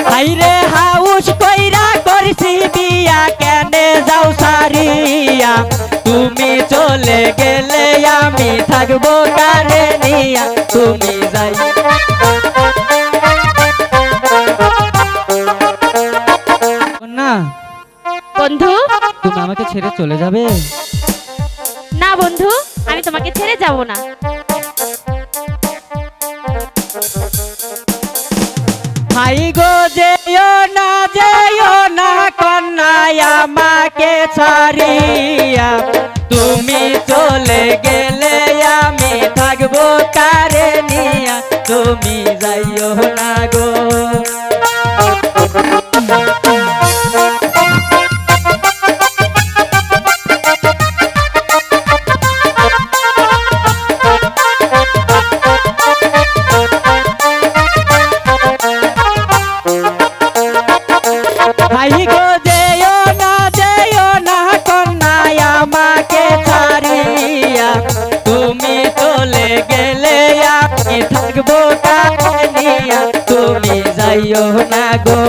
হাইরে হাউস কইরা করছি বিয়া কেনে যাও সারিয়া তুমি চলে গেলে আমি থাকবো কারে নিয়া তুমি যাই না বন্ধু তুমি আমাকে ছেড়ে চলে যাবে না বন্ধু আমি তোমাকে ছেড়ে যাব না ভাই গো যেও না কন্যায় আমাকে ছাড়িয়া তুমি চলে গেলে আমি থাকবো কারে নিয়া তুমি যাইও না গো ভাই গো যেও না কন্যায় আমাকে ছাড়িয়া তুমি চলে গেলে আমি থাকবো কারে নিয়া তুমি যাইও না গো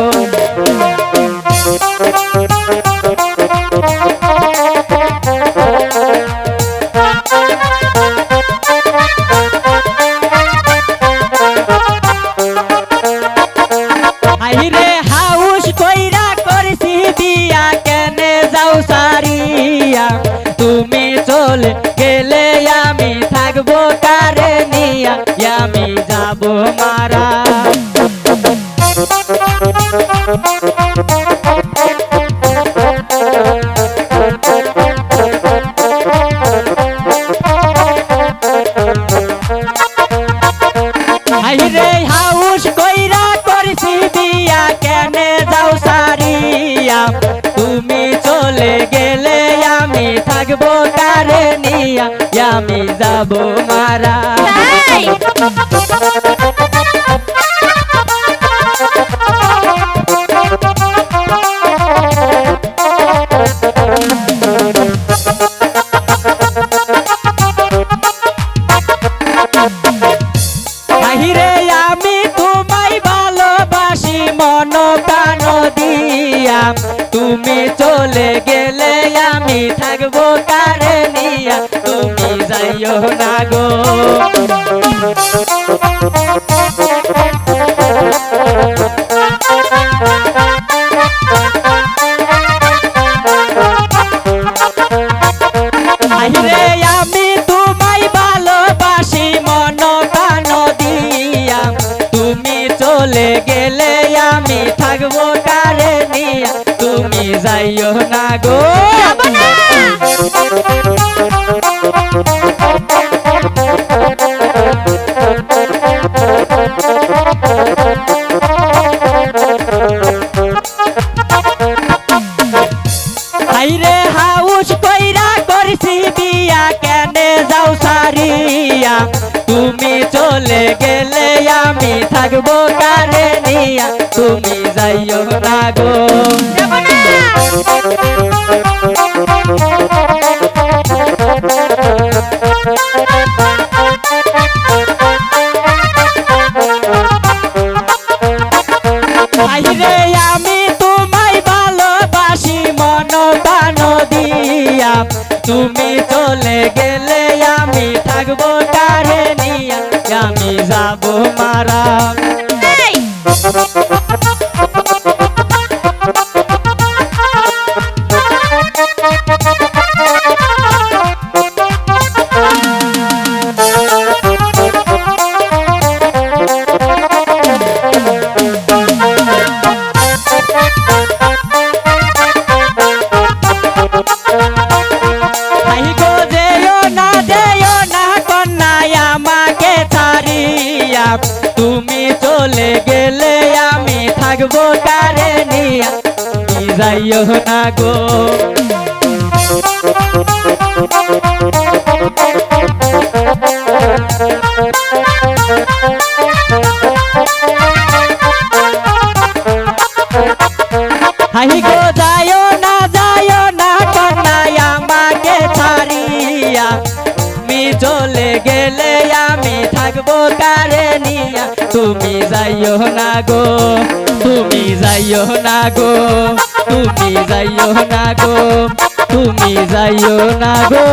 হাইরে হাউস কইরা করছি বিয়া কেনে যাও সারিয়া তুমি চলে গেলে আমি থাকবো কারে নিয়া আমি যাবো মারা হাইরে হাউস কইরা করছি বিয়া কেনে যাও সারিয়া তুমি চলে গেলে আমি থাকবো কারে নিয়া আমি যাবো মারা তাই আহিরে আমি তোমায় ভালোবাসি মন প্রাণ দিয়া তুমি চলে গেলে আমি থাকবো কারে নিয়া তুমি যাইও না গো আহিরে আমি তোমায় ভালোবাসি মন প্রাণ দিয়া তুমি চলে গেলে আমি থাকবো কারে নিয়া তুমি যাইও না গো যাব না হাইরে হাউস কইরা করছি বিয়া কেনে যাও সারিয়া তুমি চলে গেলে আমি থাকবো কারে নিয়া তুমি যাইও না গো যাব না হাইরে আমি তোমায় ভালোবাসি মন প্রাণ দিয়া তুমি চলে গেলে আমি থাকবো কারে নিয়া আমি যাবো মারা এই ভাই গো যেও না কন্যায় আমাকে ছাড়িয়া তুমি চলে গেলে আমি থাকবো কারে নিয়া তুমি যাইও না গো হাই গো যাইও না কন্যায় আমাকে ছাড়িয়া তুমি চলে গেলে আমি থাকবো কারে নিয়া তুমি যাইও না গো তুমি যাইও না গো, তুমি যাইও না গো, তুমি যাইও না গো।